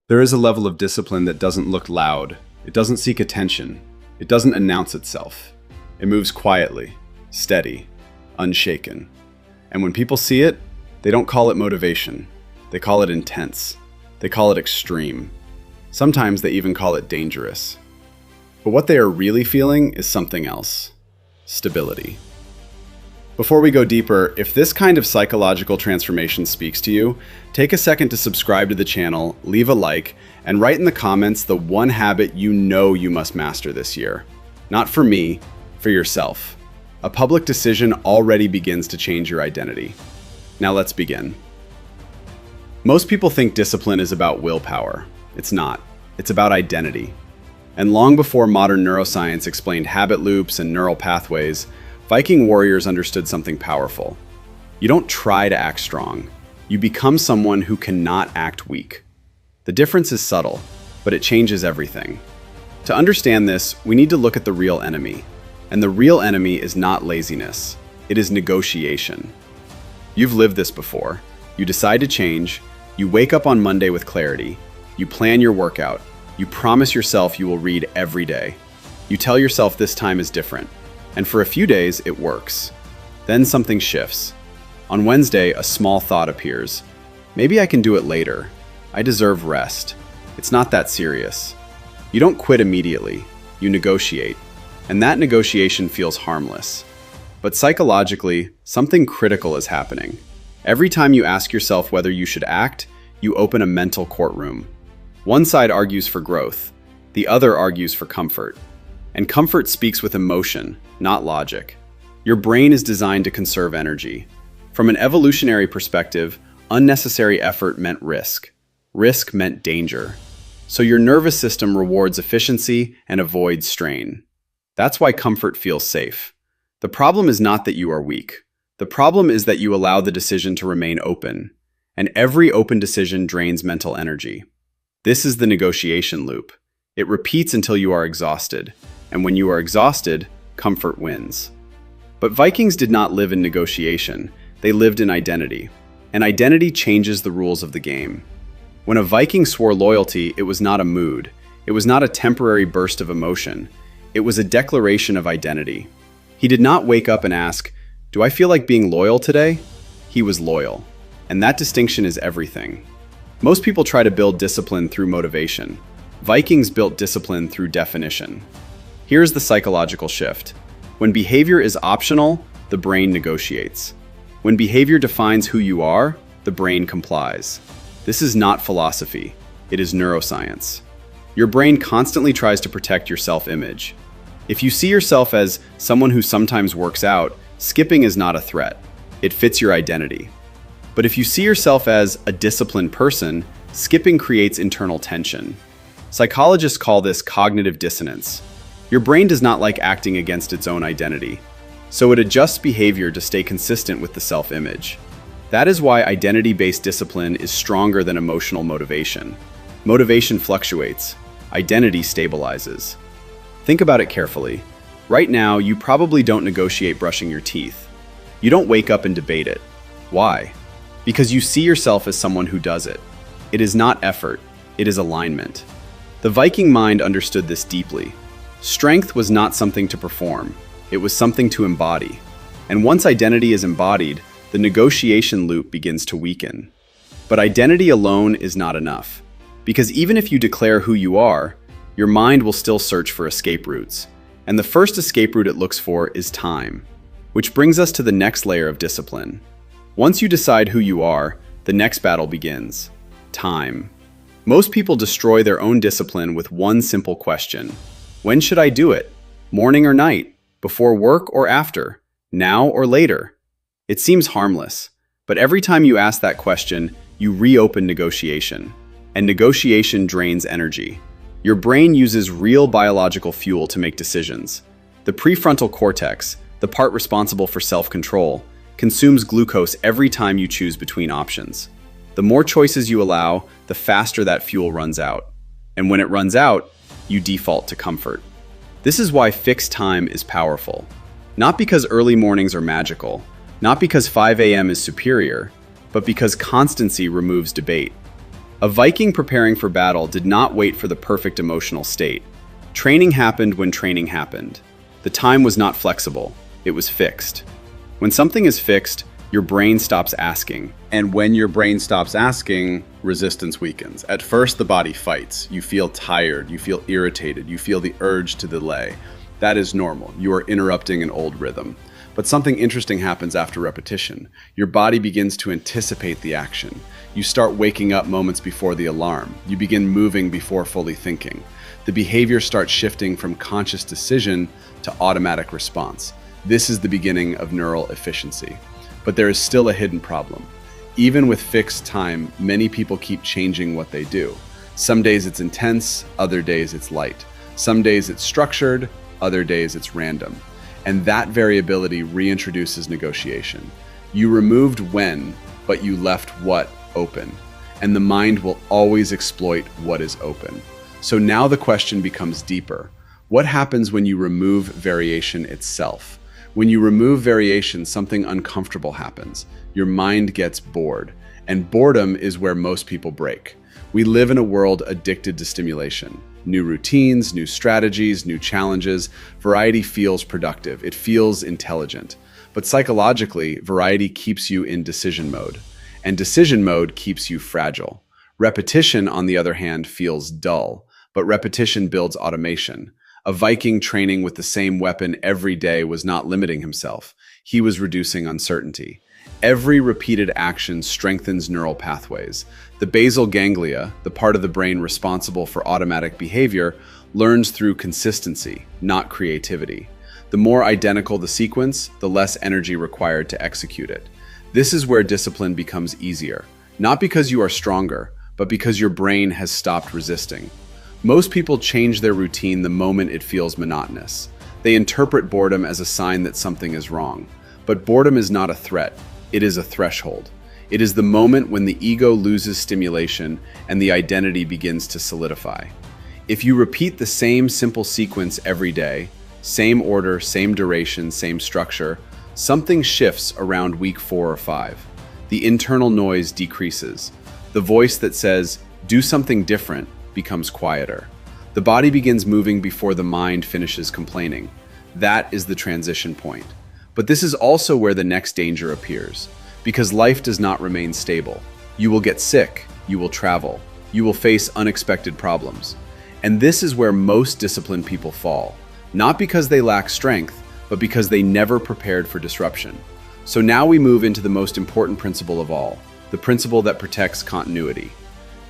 There is a level of discipline that doesn't look loud. It doesn't seek attention. It doesn't announce itself. It moves quietly, steady, unshaken. And when people see it, they don't call it motivation. They call it intense. They call it extreme. Sometimes they even call it dangerous. But what they are really feeling is something else: stability. Before we go deeper, if this kind of psychological transformation speaks to you, take a second to subscribe to the channel, leave a like, and write in the comments the one habit you know you must master this year. Not for me, for yourself. A public decision already begins to change your identity. Now let's begin. Most people think discipline is about willpower. It's not. It's about identity. And long before modern neuroscience explained habit loops and neural pathways, Viking warriors understood something powerful. You don't try to act strong. You become someone who cannot act weak. The difference is subtle, but it changes everything. To understand this, we need to look at the real enemy. And the real enemy is not laziness. It is negotiation. You've lived this before. You decide to change. You wake up on Monday with clarity. You plan your workout. You promise yourself you will read every day. You tell yourself this time is different. And for a few days, it works. Then something shifts. On Wednesday, a small thought appears. Maybe I can do it later. I deserve rest. It's not that serious. You don't quit immediately. You negotiate. And that negotiation feels harmless. But psychologically, something critical is happening. Every time you ask yourself whether you should act, you open a mental courtroom. One side argues for growth. The other argues for comfort. And comfort speaks with emotion, not logic. Your brain is designed to conserve energy. From an evolutionary perspective, unnecessary effort meant risk. Risk meant danger. So your nervous system rewards efficiency and avoids strain. That's why comfort feels safe. The problem is not that you are weak. The problem is that you allow the decision to remain open. And every open decision drains mental energy. This is the negotiation loop. It repeats until you are exhausted. And when you are exhausted, comfort wins. But Vikings did not live in negotiation. They lived in identity. And identity changes the rules of the game. When a Viking swore loyalty, it was not a mood. It was not a temporary burst of emotion. It was a declaration of identity. He did not wake up and ask, "Do I feel like being loyal today?" He was loyal. And that distinction is everything. Most people try to build discipline through motivation. Vikings built discipline through definition. Here's the psychological shift. When behavior is optional, the brain negotiates. When behavior defines who you are, the brain complies. This is not philosophy. It is neuroscience. Your brain constantly tries to protect your self-image. If you see yourself as someone who sometimes works out, skipping is not a threat. It fits your identity. But if you see yourself as a disciplined person, skipping creates internal tension. Psychologists call this cognitive dissonance. Your brain does not like acting against its own identity, so it adjusts behavior to stay consistent with the self-image. That is why identity-based discipline is stronger than emotional motivation. Motivation fluctuates. Identity stabilizes. Think about it carefully. Right now, you probably don't negotiate brushing your teeth. You don't wake up and debate it. Why? Because you see yourself as someone who does it. It is not effort. It is alignment. The Viking mind understood this deeply. Strength was not something to perform. It was something to embody. And once identity is embodied, the negotiation loop begins to weaken. But identity alone is not enough. Because even if you declare who you are, your mind will still search for escape routes. And the first escape route it looks for is time. Which brings us to the next layer of discipline. Once you decide who you are, the next battle begins: time. Most people destroy their own discipline with one simple question: when should I do it? Morning or night? Before work or after? Now or later? It seems harmless, but every time you ask that question, you reopen negotiation. And negotiation drains energy. Your brain uses real biological fuel to make decisions. The prefrontal cortex, the part responsible for self-control, consumes glucose every time you choose between options. The more choices you allow, the faster that fuel runs out. And when it runs out, you default to comfort. This is why fixed time is powerful. Not because early mornings are magical, not because 5 a.m. is superior, but because constancy removes debate. A Viking preparing for battle did not wait for the perfect emotional state. Training happened when training happened. The time was not flexible, it was fixed. When something is fixed, your brain stops asking. And when your brain stops asking, resistance weakens. At first, the body fights. You feel tired, you feel irritated, you feel the urge to delay. That is normal. You are interrupting an old rhythm. But something interesting happens after repetition. Your body begins to anticipate the action. You start waking up moments before the alarm. You begin moving before fully thinking. The behavior starts shifting from conscious decision to automatic response. This is the beginning of neural efficiency. But there is still a hidden problem. Even with fixed time, many people keep changing what they do. Some days it's intense, other days it's light. Some days it's structured, other days it's random. And that variability reintroduces negotiation. You removed when, but you left what open. And the mind will always exploit what is open. So now the question becomes deeper. What happens when you remove variation itself? When you remove variation, something uncomfortable happens. Your mind gets bored. And boredom is where most people break. We live in a world addicted to stimulation. New routines, new strategies, new challenges. Variety feels productive. It feels intelligent. But psychologically, variety keeps you in decision mode. And decision mode keeps you fragile. Repetition, on the other hand, feels dull. But repetition builds automation. A Viking training with the same weapon every day was not limiting himself. He was reducing uncertainty. Every repeated action strengthens neural pathways. The basal ganglia, the part of the brain responsible for automatic behavior, learns through consistency, not creativity. The more identical the sequence, the less energy required to execute it. This is where discipline becomes easier, not because you are stronger, but because your brain has stopped resisting. Most people change their routine the moment it feels monotonous. They interpret boredom as a sign that something is wrong. But boredom is not a threat. It is a threshold. It is the moment when the ego loses stimulation and the identity begins to solidify. If you repeat the same simple sequence every day, same order, same duration, same structure, something shifts around week 4 or 5. The internal noise decreases. The voice that says, "Do something different," becomes quieter. The body begins moving before the mind finishes complaining. That is the transition point. But this is also where the next danger appears, because life does not remain stable. You will get sick, you will travel, you will face unexpected problems. And this is where most disciplined people fall, not because they lack strength, but because they never prepared for disruption. So now we move into the most important principle of all, the principle that protects continuity.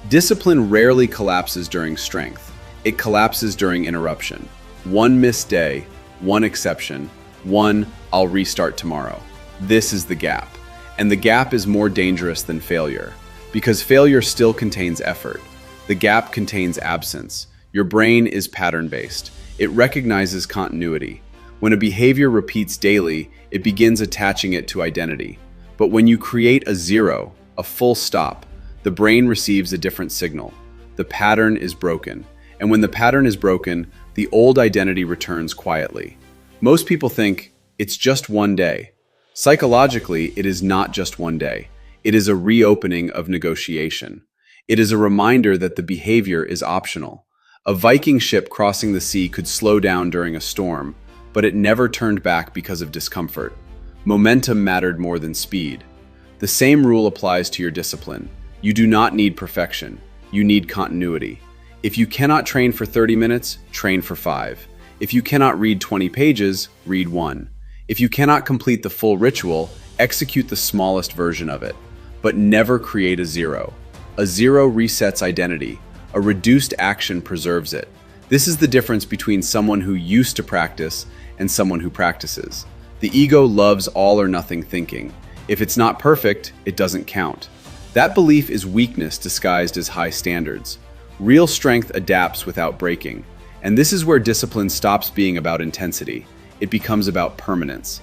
Discipline rarely collapses during strength. It collapses during interruption. One missed day, one exception, one "I'll restart tomorrow." This is the gap. And the gap is more dangerous than failure, because failure still contains effort. The gap contains absence. Your brain is pattern-based. It recognizes continuity. When a behavior repeats daily, it begins attaching it to identity. But when you create a zero, a full stop, the brain receives a different signal. The pattern is broken. And when the pattern is broken, the old identity returns quietly. Most people think it's just one day. Psychologically, it is not just one day. It is a reopening of negotiation. It is a reminder that the behavior is optional. A Viking ship crossing the sea could slow down during a storm, but it never turned back because of discomfort. Momentum mattered more than speed. The same rule applies to your discipline. You do not need perfection. You need continuity. If you cannot train for 30 minutes, train for 5. If you cannot read 20 pages, read 1. If you cannot complete the full ritual, execute the smallest version of it. But never create a zero. A zero resets identity. A reduced action preserves it. This is the difference between someone who used to practice and someone who practices. The ego loves all or nothing thinking. If it's not perfect, it doesn't count. That belief is weakness disguised as high standards. Real strength adapts without breaking. And this is where discipline stops being about intensity. It becomes about permanence.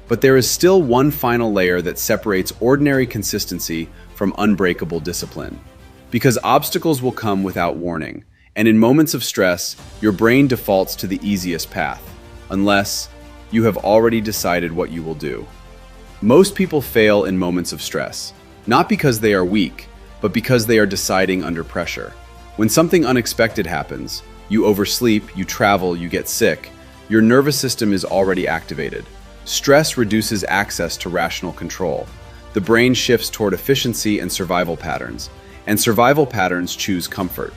But there is still one final layer that separates ordinary consistency from unbreakable discipline. Because obstacles will come without warning. And in moments of stress, your brain defaults to the easiest path, unless you have already decided what you will do. Most people fail in moments of stress, not because they are weak, but because they are deciding under pressure. When something unexpected happens, you oversleep, you travel, you get sick, your nervous system is already activated. Stress reduces access to rational control. The brain shifts toward efficiency and survival patterns choose comfort.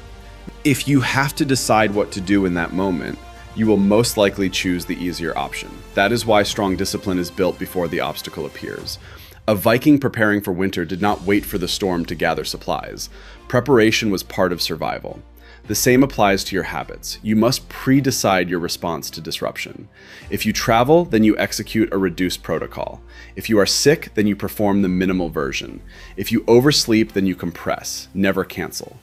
If you have to decide what to do in that moment, you will most likely choose the easier option. That is why strong discipline is built before the obstacle appears. A Viking preparing for winter did not wait for the storm to gather supplies. Preparation was part of survival. The same applies to your habits. You must pre-decide your response to disruption. If you travel, then you execute a reduced protocol. If you are sick, then you perform the minimal version. If you oversleep, then you compress, never cancel.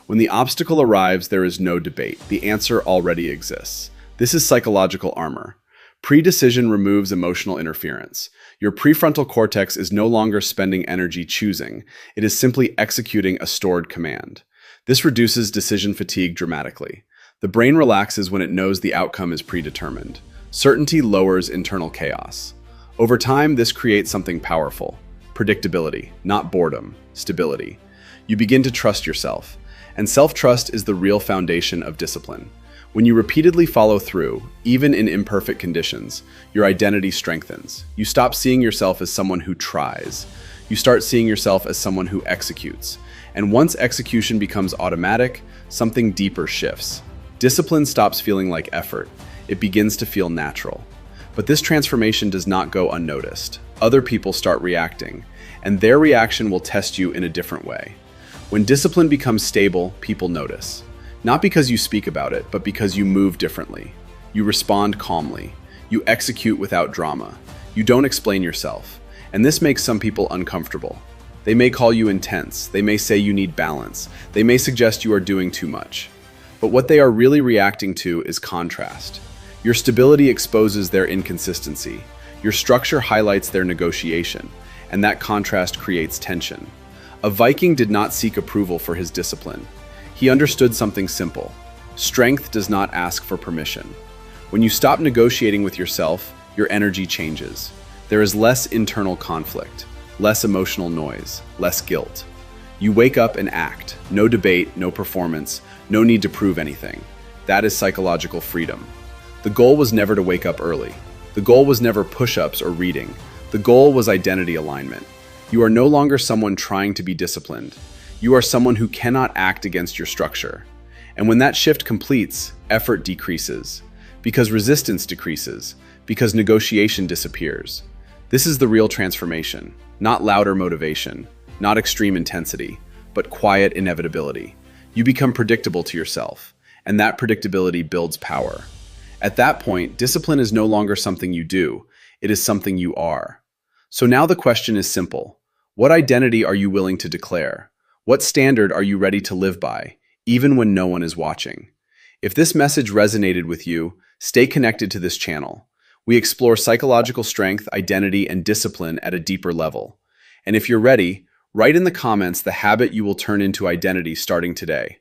When the obstacle arrives, there is no debate. The answer already exists. This is psychological armor. Pre-decision removes emotional interference. Your prefrontal cortex is no longer spending energy choosing. It is simply executing a stored command. This reduces decision fatigue dramatically. The brain relaxes when it knows the outcome is predetermined. Certainty lowers internal chaos. Over time, this creates something powerful. Predictability, not boredom, stability. You begin to trust yourself. And self-trust is the real foundation of discipline. When you repeatedly follow through, even in imperfect conditions, your identity strengthens. You stop seeing yourself as someone who tries. You start seeing yourself as someone who executes. And once execution becomes automatic, something deeper shifts. Discipline stops feeling like effort. It begins to feel natural. But this transformation does not go unnoticed. Other people start reacting, and their reaction will test you in a different way. When discipline becomes stable, people notice. Not because you speak about it, but because you move differently. You respond calmly. You execute without drama. You don't explain yourself. And this makes some people uncomfortable. They may call you intense. They may say you need balance. They may suggest you are doing too much. But what they are really reacting to is contrast. Your stability exposes their inconsistency. Your structure highlights their negotiation, and that contrast creates tension. A Viking did not seek approval for his discipline. He understood something simple. Strength does not ask for permission. When you stop negotiating with yourself, your energy changes. There is less internal conflict, less emotional noise, less guilt. You wake up and act. No debate, no performance, no need to prove anything. That is psychological freedom. The goal was never to wake up early. The goal was never push-ups or reading. The goal was identity alignment. You are no longer someone trying to be disciplined. You are someone who cannot act against your structure. And when that shift completes, effort decreases. Because resistance decreases. Because negotiation disappears. This is the real transformation. Not louder motivation, not extreme intensity, but quiet inevitability. You become predictable to yourself, and that predictability builds power. At that point, discipline is no longer something you do, it is something you are. So now the question is simple. What identity are you willing to declare? What standard are you ready to live by, even when no one is watching? If this message resonated with you, stay connected to this channel. We explore psychological strength, identity, and discipline at a deeper level. And if you're ready, write in the comments the habit you will turn into identity starting today.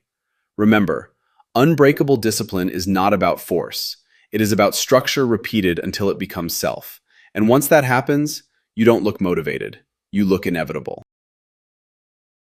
Remember, unbreakable discipline is not about force. It is about structure repeated until it becomes self. And once that happens, you don't look motivated. You look inevitable.